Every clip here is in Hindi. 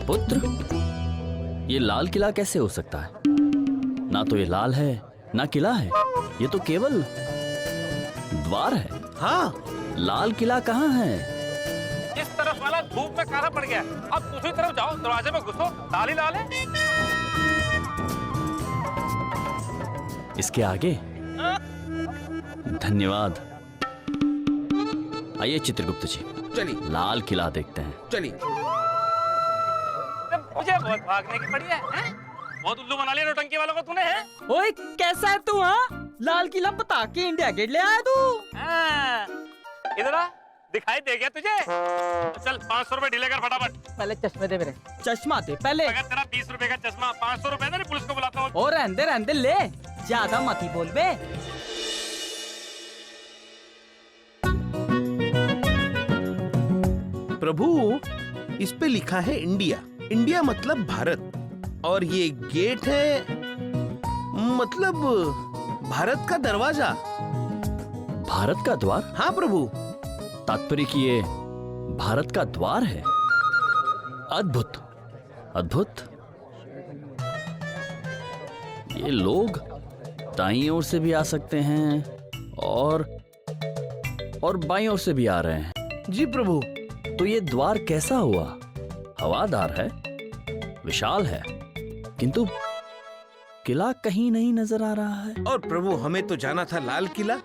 पुत्र, ये लाल किला कैसे हो सकता है? ना तो ये लाल है ना किला है, ये तो केवल द्वार है। हाँ, लाल किला कहाँ है? इस तरफ वाला धूप में काला पड़ गया, अब दूसरी तरफ जाओ, दरवाजे में घुसो, लाल ही लाल है। इसके आगे? धन्यवाद। आइए चित्रगुप्त जी, चलिए लाल किला देखते हैं। चलिए। मुझे बहुत भागने की पड़ी है? बहुत उल्लू बना लिया नौटंकी वालों को तूने, है? ओए कैसा है तू? हाँ, लाल किला बता के इंडिया गेट ले आया तू। हाँ, इधर आ, दिखाई दे गया तुझे? चल 500 रुपए ढीले कर फटाफट। पहले चश्मे दे मेरे। चश्मा दे पहले। अगर तेरा 20 रुपए का चश्मा 500 रुपए ना, पुलिस को बुलाता हूँ। और रहने दे ले, ज्यादा मत ही बोल बे। प्रभु, इस पे लिखा है इंडिया। इंडिया मतलब भारत, और ये गेट है मतलब भारत का दरवाजा। भारत का द्वार? हाँ प्रभु। तात्पर्य कि ये भारत का द्वार है। अद्भुत, अद्भुत। ये लोग दाईं ओर से भी आ सकते हैं और बाईं ओर से भी आ रहे हैं। जी प्रभु। तो ये द्वार कैसा हुआ? हवादार है, विशाल है, किंतु किला कहीं नहीं नजर आ रहा है। और प्रभु, हमें तो जाना था लाल किला,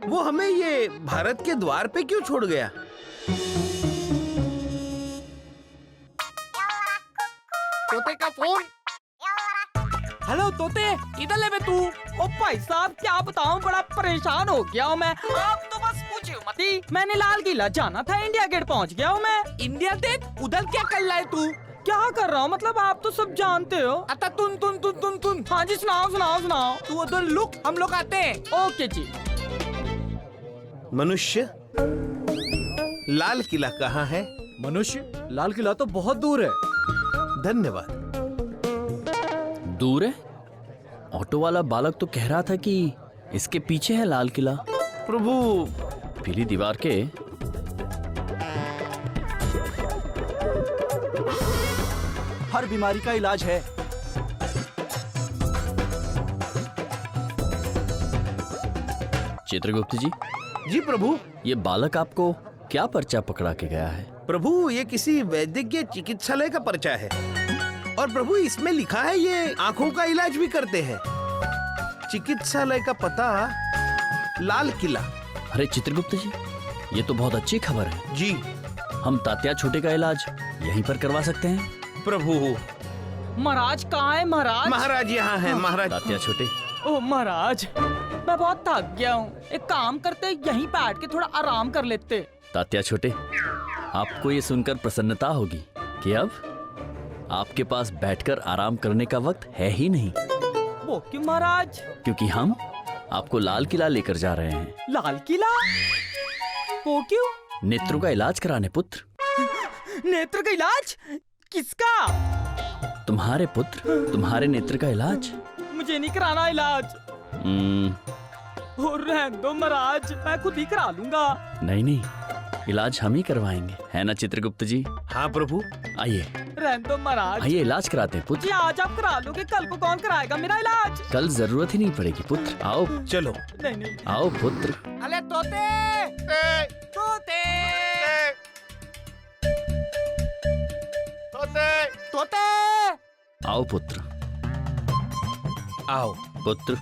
वो हमें ये भारत के द्वार पे क्यों छोड़ गया? तोते का फोन। हेलो तोते, इधर ले बे तू। ओ भाई साहब, क्या बताऊं, बड़ा परेशान हो गया हूँ मैं। आप तो बस पूछो मत ही। मैंने लाल किला जाना था, इंडिया गेट पहुँच गया हूँ मैं। इंडिया गेट? उधर क्या कर रहा है तू? क्या कर रहा हूँ मतलब, आप तो सब जानते हो। अता तुन। हाँ जी, सुनाओ। तू उधर लुक, हम लोग आते हैं। ओके जी। मनुष्य, लाल किला कहाँ है? मनुष्य, लाल किला तो बहुत दूर है। धन्यवाद। दूर है? ऑटो वाला बालक तो कह रहा था कि इसके पीछे है लाल किला। प्रभु, पीली दीवार के हर बीमारी का इलाज है। चित्रगुप्त जी, जी प्रभु। ये बालक आपको क्या पर्चा पकड़ा के गया है? प्रभु, ये किसी वैद्यकीय चिकित्सालय का पर्चा है, और प्रभु इसमें लिखा है ये आंखों का इलाज भी करते हैं। चिकित्सालय का पता लाल किला। अरे चित्रगुप्त जी, ये तो बहुत अच्छी खबर है। जी हम तात्या छोटे का इलाज यहीं पर करवा सकते हैं। प्रभु। महाराज कहाँ है महाराज? महाराज यहाँ है महाराज। तात्या छोटे। ओ महाराज, मैं बहुत थक गया हूँ। एक काम करते, यहीं बैठ के थोड़ा आराम कर लेते। तात्या छोटे, आपको ये सुनकर प्रसन्नता होगी कि अब आपके पास बैठकर आराम करने का वक्त है ही नहीं। वो क्यों महाराज? क्योंकि हम आपको लाल किला लेकर जा रहे हैं। लाल किला? वो क्यों? नेत्रों का इलाज कराने पुत्र। नेत्र का इलाज? किसका? तुम्हारे पुत्र, तुम्हारे नेत्र का इलाज। मुझे नहीं कराना इलाज। और रहने दो महाराज, मैं खुद ही करा लूंगा। नहीं, इलाज हम ही करवाएंगे, है ना चित्रगुप्त जी? हाँ प्रभु। आइए रहने दो महाराज। आइए, इलाज कराते हैं पुत्र। जी आज आप करा लोगे, कल को कौन कराएगा मेरा इलाज? कल जरूरत ही नहीं पड़ेगी पुत्र। आओ चलो। नहीं। आओ पुत्र। अरे तोते, तोते। आओ पुत्र। आओ पुत्र,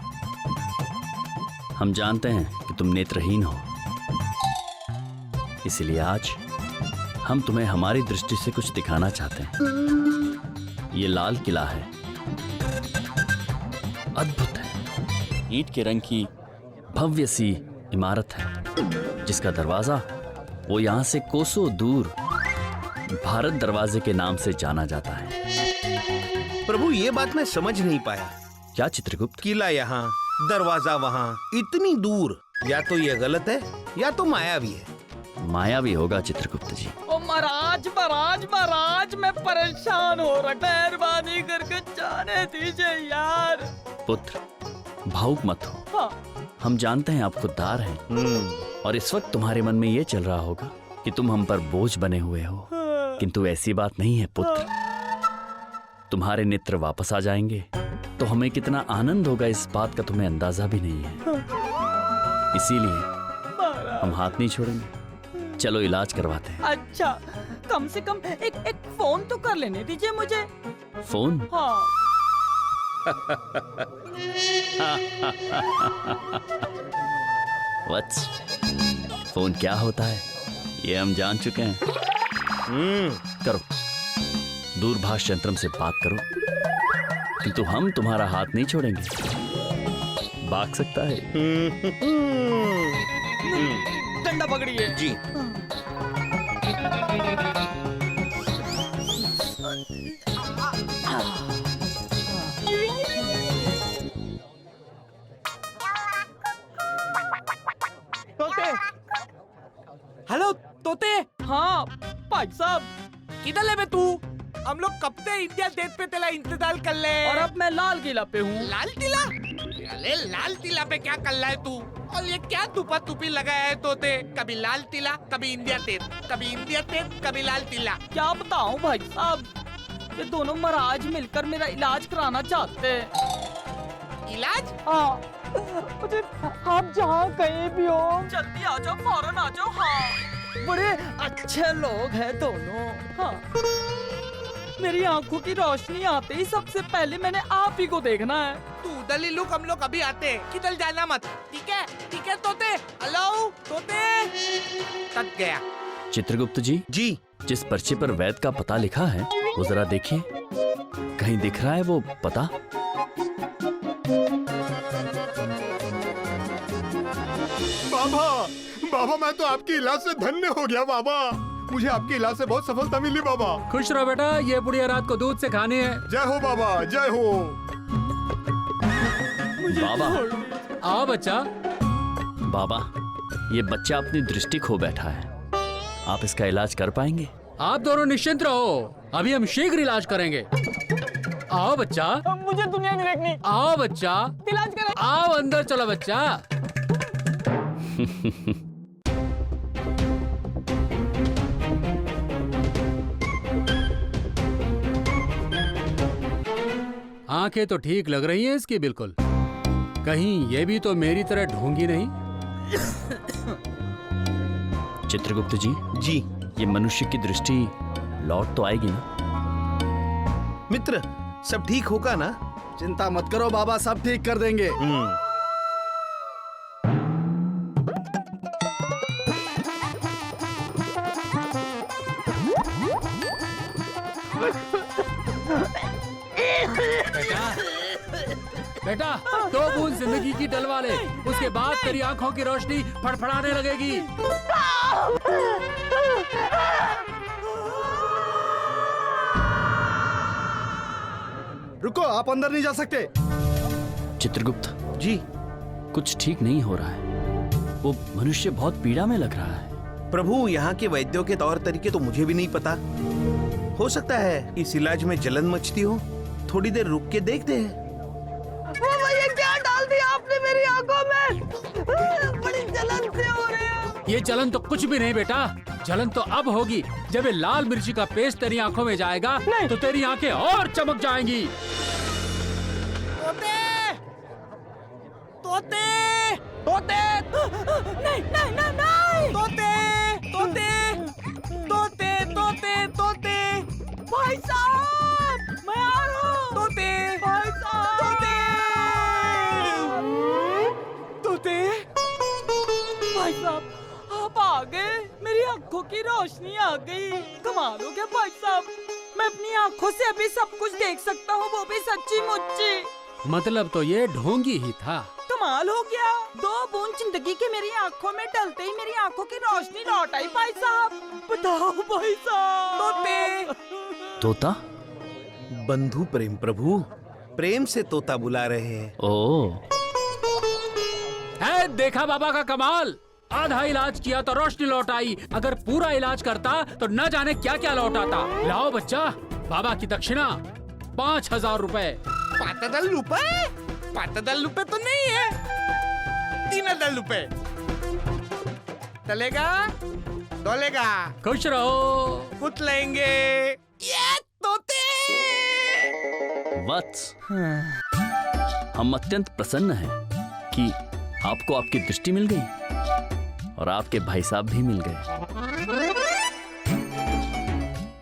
हम जानते हैं कि तुम नेत्रहीन हो, इसलिए आज हम तुम्हें हमारी दृष्टि से कुछ दिखाना चाहते हैं। ये लाल किला है, अद्भुत है। ईंट के रंग की भव्य सी इमारत है, जिसका दरवाजा वो यहाँ से कोसों दूर भारत दरवाजे के नाम से जाना जाता है। प्रभु, ये बात मैं समझ नहीं पाया। क्या चित्रगुप्त? किला यहाँ, दरवाजा वहाँ, इतनी दूर। या तो ये गलत है या तो मायावी है। मायावी होगा चित्रगुप्त जी। ओ महाराज, मैं परेशान हो रहा, मेहरबानी करके जाने दीजिए यार। पुत्र, भावुक मत हो। हाँ। हम जानते हैं आप खुददार हैं, और इस वक्त तुम्हारे मन में ये चल रहा होगा कि तुम हम पर बोझ बने हुए हो। किंतु ऐसी बात नहीं है पुत्र। तुम्हारे नेत्र वापस आ जाएंगे तो हमें कितना आनंद होगा इस बात का तुम्हें अंदाजा भी नहीं है। इसीलिए हम हाथ नहीं छोड़ेंगे। चलो इलाज करवाते हैं। अच्छा, कम से कम एक फोन तो कर लेने दीजिए मुझे। फोन? हाँ। वत्स, फोन क्या होता है ये हम जान चुके हैं। करो, दूरभाष यंत्रम से बात करो, किंतु हम तुम्हारा हाथ नहीं छोड़ेंगे। भाग सकता है। डंडा पकड़िए। जी। तोते। हेलो तोते। हाँ भाई साहब, किधर ले बे तू? हम लोग कब से इंडिया गेट पे तेरा इंतजार कर ले। और अब मैं लाल किला पे हूँ। लाल किला? अरे लाल किला पे क्या कर रहा है तू? और ये क्या तुपा तुपी लगाया है तोते? कभी लाल किला, कभी इंडिया गेट, कभी इंडिया गेट, कभी लाल किला। क्या बताऊँ भाई साहब, ये दोनों महाराज मिलकर मेरा इलाज कराना चाहते हैं। इलाज? हाँ, मुझे आप जहाँ कहीं भी हो जल्दी आ जाओ, फौरन आ जाओ। हाँ, बड़े अच्छे लोग हैं दोनों। हाँ, मेरी आंखों की रोशनी आते ही सबसे पहले मैंने आप ही को देखना है। तू उधर ही लुक, हम लोग अभी आते हैं। किधर जाना मत, ठीक है? ठीक है तोते। हेलो तोते। तक गया। चित्रगुप्त जी, जी। जिस पर्चे पर वैद का पता लिखा है वो जरा देखिए, कहीं दिख रहा है वो पता? बाबा, बाबा मैं तो आपके इलाज से धन्य हो गया बाबा। मुझे आपके इलाज से बहुत सफलता मिली बाबा। खुश रहो बेटा, ये बुढ़िया रात को दूध से खानी है। जय हो बाबा, जय हो। बाबा, आओ बच्चा। बाबा, ये बच्चा अपनी दृष्टि खो बैठा है, आप इसका इलाज कर पाएंगे? आप दोनों निश्चिंत रहो, अभी हम शीघ्र इलाज करेंगे। आओ बच्चा। मुझे दुनिया नहीं देखनी। आओ बच्चा, इलाज करें। आओ अंदर चलो बच्चा। आंखें तो ठीक लग रही हैं इसकी बिल्कुल, कहीं ये भी तो मेरी तरह ढोंगी नहीं। चित्रगुप्त जी, जी। ये मनुष्य की दृष्टि लौट तो आएगी ना? मित्र, सब ठीक होगा ना? चिंता मत करो बाबा, सब ठीक कर देंगे। बेटा, 2 बूंद जिंदगी की डलवा ले, उसके बाद तेरी आंखों की रोशनी फड़फड़ाने लगेगी। रुको, आप अंदर नहीं जा सकते। चित्रगुप्त जी। कुछ ठीक नहीं हो रहा है, वो मनुष्य बहुत पीड़ा में लग रहा है। प्रभु, यहाँ के वैद्यों के तौर तरीके तो मुझे भी नहीं पता। हो सकता है इस इलाज में जलन मचती हो, थोड़ी देर रुक के देखते हैं। ये क्या डाल दिया आपने मेरी आंखों में? बड़ी जलन से हो रही है। ये जलन तो कुछ भी नहीं बेटा, जलन तो अब होगी जब ये लाल मिर्ची का पेस्ट तेरी आंखों में जाएगा तो तेरी आंखें और चमक जाएंगी। तोते, तोते, तोते। नहीं नहीं नहीं नहीं। तोते, तोते, तोते, तोते, तोते, भाई साहब, मैं आ रहा हूँ। तोते, भाई साहब। तोते, भाई साहब, आप आ गए, मेरी आंखों की रोशनी आ गई। कमाल हो गया भाई साहब, मैं अपनी आंखों से अभी सब कुछ देख सकता हूँ, वो भी सच्ची मुच्ची। मतलब तो ये ढोंगी ही था। कमाल हो गया, 2 बूंद जिंदगी के मेरी आंखों में डलते ही मेरी आंखों की रोशनी लौट आई। भाई साहब बताओ भाई साहब। तोते। तोता? बंधु प्रेम प्रभु, प्रेम से तोता बुला रहे हैं। ओ, है देखा बाबा का कमाल, आधा इलाज किया तो रोशनी लौट आई, अगर पूरा इलाज करता तो न जाने क्या क्या लौट आता। लाओ बच्चा, बाबा की दक्षिणा 5000 रुपए। 5000 रुपए? 5000 रुपए तो नहीं है, 3000 रुपए चलेगा? डोलेगा, खुश रहो। कुतलेंगे। ये तोते। वत्स, हम अत्यंत प्रसन्न हैं कि आपको आपकी दृष्टि मिल गई और आपके भाई साहब भी मिल गए।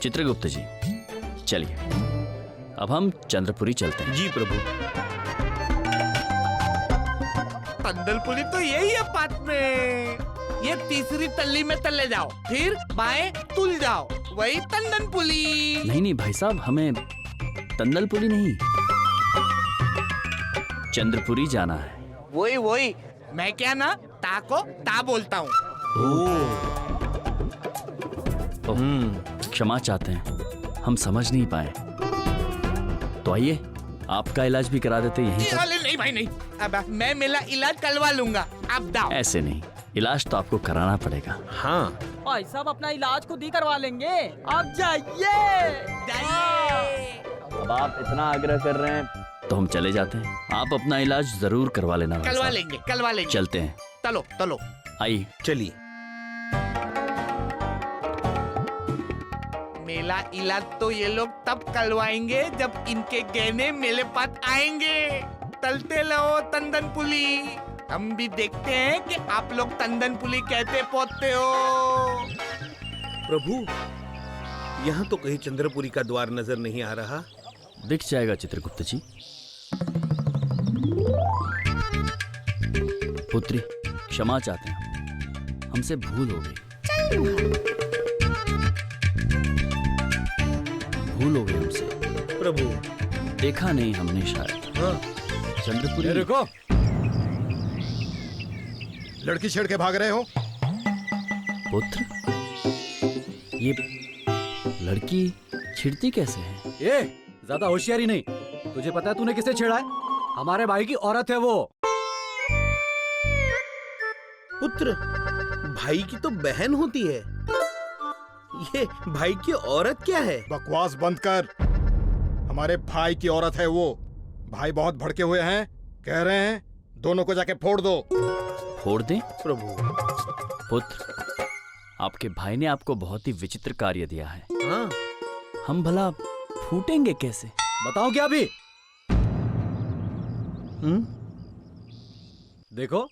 चित्रगुप्त जी, चलिए अब हम चंद्रपुरी चलते हैं। जी प्रभु। तंदलपुरी तो यही है पात में। ये तीसरी तल्ली में तले जाओ, फिर बाएं तुल जाओ, वही तंदनपुली। नहीं भाई साहब, हमें तंदलपुरी नहीं, चंद्रपुरी जाना है। वही मैं क्या ना ता को ता बोलता हूँ। क्षमा चाहते हैं, हम समझ नहीं पाए। तो आइए आपका इलाज भी करा देते यहीं पर। अरे नहीं भाई नहीं, अब मैं मेरा इलाज करवा लूंगा, आप दाओ। ऐसे नहीं, इलाज तो आपको कराना पड़ेगा। हाँ भाई साहब अपना इलाज खुद ही करवा लेंगे, आप जाइए। अब आप इतना आग्रह कर रहे हैं तो हम चले जाते हैं। आप अपना इलाज जरूर करवा लेना। भाई करवा साहब। लेंगे। चलते हैं, चलो। आइए। चलिए। मेरा इलाज तो ये लोग तब करवाएंगे जब इनके गहने मेरे पास आएंगे। तलते रहो तंदनपुली, हम भी देखते हैं कि आप लोग तंदनपुली कैसे पहुंचते हो। प्रभु, यहाँ तो कहीं चंद्रपुरी का द्वार नजर नहीं आ रहा। दिख जाएगा चित्रगुप्त जी। पुत्री, क्षमा चाहते हैं, हमसे भूल हो गई। भूल हो गई हमसे। प्रभु, देखा नहीं हमने शायद। हाँ। चंद्रपुरी। रुको, लड़की छेड़ के भाग रहे हो। पुत्र, ये लड़की छिड़ती कैसे है? ये ज्यादा होशियारी नहीं। तुझे पता है तूने किसे छेड़ा है? हमारे भाई की औरत है वो। पुत्र, भाई की तो बहन होती है, ये भाई की औरत क्या है? बकवास बंद कर। हमारे भाई की औरत है वो। भाई बहुत भड़के हुए हैं, कह रहे हैं दोनों को जाके फोड़ दो। फोड़ दें? प्रभु। पुत्र, आपके भाई ने आपको बहुत ही विचित्र कार्य दिया है। हाँ। हम भला फूटेंगे कैसे? बताओ क्या अभी? देखो,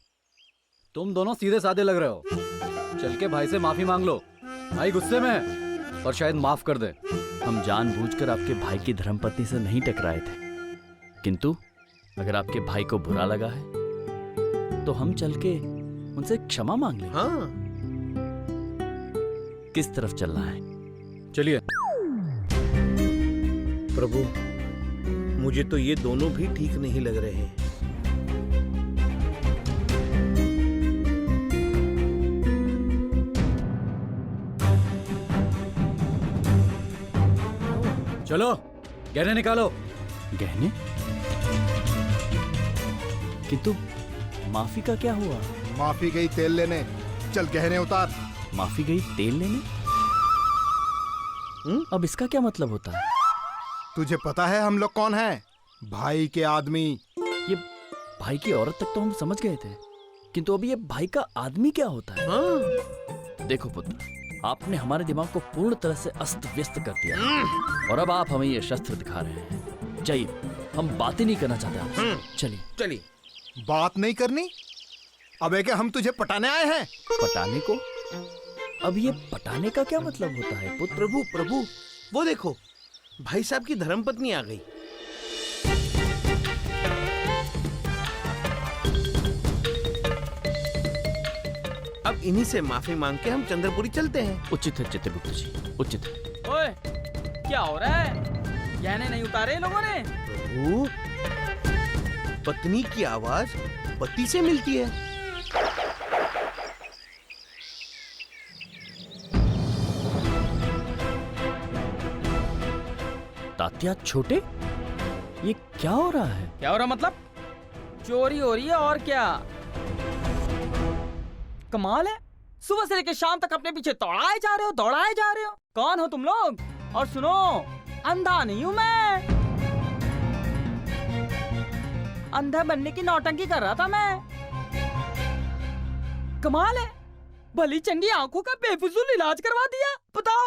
तुम दोनों सीधे साधे लग रहे हो। चल के भाई से माफी मांग लो। भाई गुस्से में है और शायद माफ कर दे। हम जानबूझकर आपके भाई की धर्मपत्नी से नहीं टकराए थे, किंतु अगर आपके भाई को बुरा लगा है तो हम चल के उनसे क्षमा मांग लें। हाँ। किस तरफ चलना है? चलिए। प्रभु, मुझे तो ये दोनों भी ठीक नहीं लग रहे हैं। चलो, गहने निकालो। गहने? किंतु माफी का क्या हुआ? माफी गई तेल लेने, चल गहने उतार। माफी गई तेल लेने? अब इसका क्या मतलब होता है? तुझे पता है हम लोग कौन हैं? भाई के आदमी। ये भाई की औरत तक तो हम समझ गए थे, किंतु अभी ये भाई का आदमी क्या होता है? हाँ। देखो पुत्र, आपने हमारे दिमाग को पूर्ण तरह से अस्त व्यस्त कर दिया और अब आप हमें ये शस्त्र दिखा रहे हैं। जाइए, हम बात ही नहीं करना चाहते आपसे। चलिए। चलिए। बात नहीं करनी? अबे क्या हम तुझे पटाने आए हैं? पटाने को? अब ये पटाने का क्या मतलब होता है पुत्र? प्रभु, वो देखो, भाई साहब की धर्मपत्नी आ गई। अब इन्हीं से माफी मांग के हम चंद्रपुरी चलते हैं। उचित है चित्रगुप्त जी, उचित है। ओए, क्या हो रहा है? गहने नहीं उतारे लोगों ने? प्रभु, पत्नी की आवाज पति से मिलती है। तात्या छोटे, ये क्या हो रहा है? क्या हो रहा मतलब? चोरी हो रही है और क्या? कमाल है, सुबह से लेकर शाम तक अपने पीछे दौड़ाए जा रहे हो। कौन हो तुम लोग? और सुनो, अंधा नहीं हूं मैं। अंधा बनने की नौटंकी कर रहा था मैं। कमाल है, भली चंगी आंखों का बेफिजूल इलाज करवा दिया। बताओ,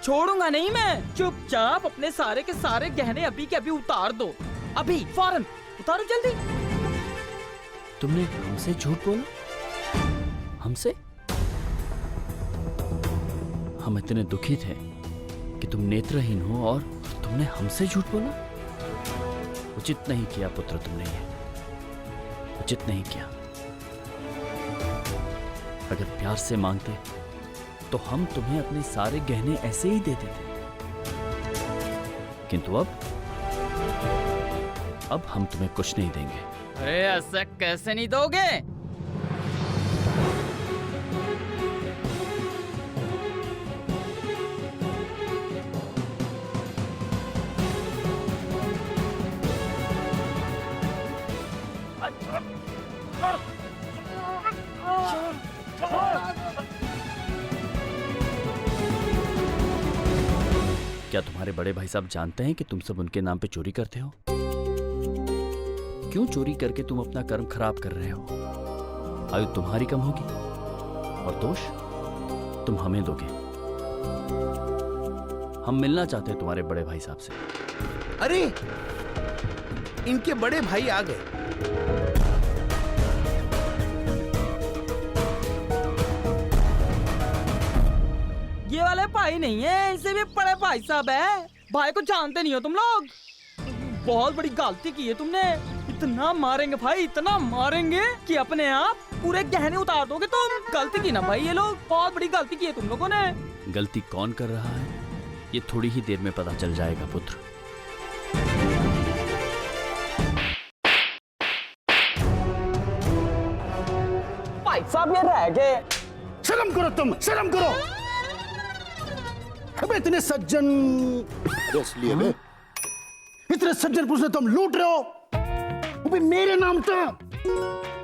छोड़ूंगा नहीं मैं। चुपचाप अपने सारे के सारे गहने अभी के अभी उतार दो। अभी फौरन उतारो जल्दी। तुमने हमसे झूठ बोला? हमसे? हम इतने दुखी थे कि तुम नेत्रहीन हो और तुमने हमसे झूठ बोला? उचित नहीं किया पुत्र तुमने, ये उचित नहीं किया। अगर प्यार से मांगते तो हम तुम्हें अपने सारे गहने ऐसे ही दे देते, किंतु अब हम तुम्हें कुछ नहीं देंगे। अरे ऐसा कैसे नहीं दोगे? क्या तुम्हारे बड़े भाई साहब जानते हैं कि तुम सब उनके नाम पे चोरी करते हो? क्यों चोरी करके तुम अपना कर्म खराब कर रहे हो? आयु तुम्हारी कम होगी और दोष तुम हमें दोगे। हम मिलना चाहते हैं तुम्हारे बड़े भाई साहब से। अरे, इनके बड़े भाई आ गए। ये वाले भाई नहीं है, इसे भी बड़े भाई साहब है। भाई को जानते नहीं हो तुम लोग। बहुत बड़ी गलती की है तुमने। इतना मारेंगे भाई, इतना मारेंगे कि अपने आप पूरे गहने उतार दोगे तुम। गलती की ना भाई, ये लोग बहुत बड़ी गलती की है तुम लोगों ने। गलती कौन कर रहा है ये थोड़ी ही देर में पता चल जाएगा पुत्र। भाई साहब ये रह गए। शर्म करो तुम, शर्म करो। अबे इतने सज्जन इसलिए बे, इतने सज्जन पुरुष तुम लूट रहे हो, वो भी मेरे नाम था।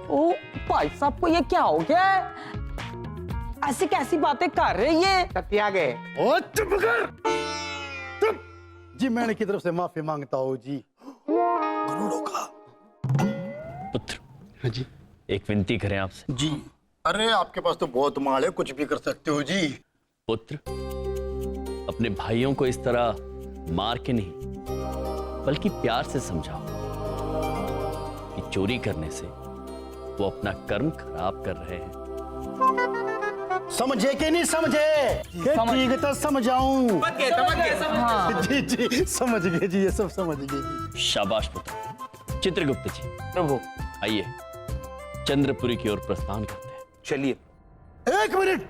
ओ भाई साहब को ये क्या हो गया है? ऐसी कैसी बातें कर रहे ये? सत्या गए। ओ चुप कर, चुप। जी मैंने की तरफ से माफी मांगता हूँ जी। करोड़ों का पुत्र। हाँ जी। एक विनती करें आपसे। जी। अरे आपके पास तो बहुत माल है, कुछ भी कर सकते हो जी। पुत्र, अपने भाइयों को इस तरह मार के नहीं बल्कि प्यार से समझाओ कि चोरी करने से वो अपना कर्म खराब कर रहे हैं। समझे कि नहीं समझे? ठीक तो समझाऊं। हाँ। जी जी समझ गए जी, ये सब समझ गए जी। शाबाश पुत्र। चित्रगुप्त जी, प्रभु आइए चंद्रपुरी की ओर प्रस्थान करते हैं। चलिए। एक मिनट,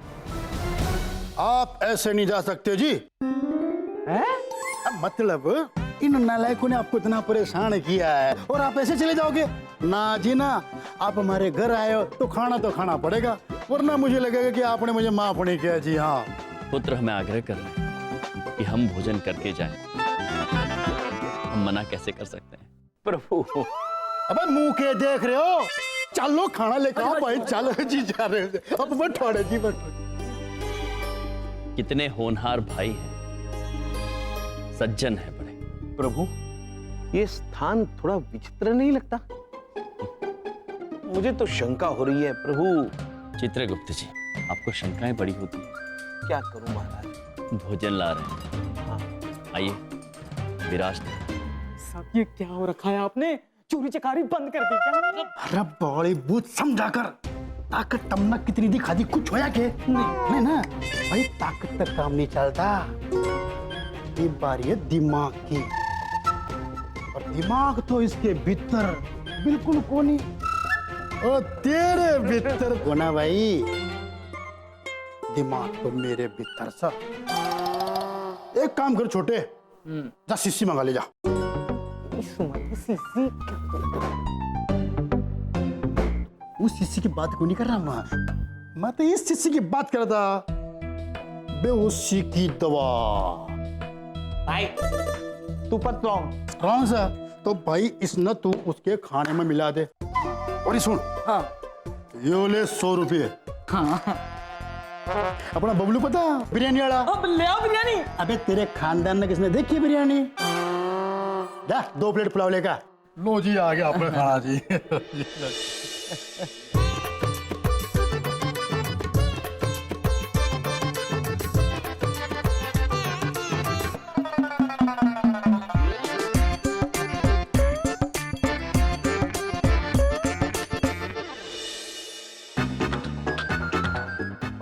आप ऐसे नहीं जा सकते जी। मतलब इन नालायकों ने आपको इतना परेशान किया है और आप ऐसे चले जाओगे? ना जी ना, आप हमारे घर आए हो तो खाना पड़ेगा, वरना मुझे लगेगा कि आपने मुझे माफ नहीं किया जी। हाँ पुत्र, हमें आग्रह कर रहे हैं कि हम भोजन करके जाएं। हम मना कैसे कर सकते हैं? प्रभु अबे मुंह के देख रहे हो? चलो खाना लेकर आओ भाई, चलो जी जा रहे हैं। अब बैठो जी, बैठो। कितने होनहार भाई हैं, सज्जन है बड़े। प्रभु, ये स्थान थोड़ा विचित्र नहीं लगता? मुझे तो शंका हो रही है प्रभु। चित्रगुप्त जी, आपको शंकाएं बड़ी होती हैं। क्या करूं महाराज? भोजन ला रहे हैं। हाँ। आइए विराजते। सब ये क्या हो रखा है आपने? चोरी चकारी बंद कर दी क्या? अरे बॉली बूथ समझाकर ताकत तमना कितनी दिखा दी, कुछ होया के? नहीं ना भाई, ताकत तक काम नहीं चलता। ये बारी है दिमाग की, और दिमाग तो इसके भीतर बिल्कुल कोनी, और तेरे भीतर कोना भाई। दिमाग तो मेरे भीतर सा। एक काम कर छोटे, जा शीशी मंगा ले जा। उस शिष्य की बात को नहीं कर रहा मैं तो इस शिष्य की बात कर रहा था। बेहोशी की दवा। भाई तू पत कौन सा? तो भाई इस न तू उसके खाने में मिला दे। और ये सुन, हाँ। ये ले 100 रुपये। हाँ। अपना बबलू पता, बिरयानी वाला। अब ले आओ बिरयानी। अबे तेरे खानदान में किसने देखी बिरयानी? 2 प्लेट पुलाव लेकर। लो जी, आ गया अपना खाना जी।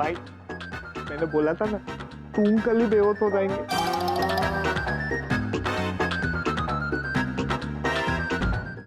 भाई मैंने बोला था ना तुम कल ही बेहोश हो जाएंगे।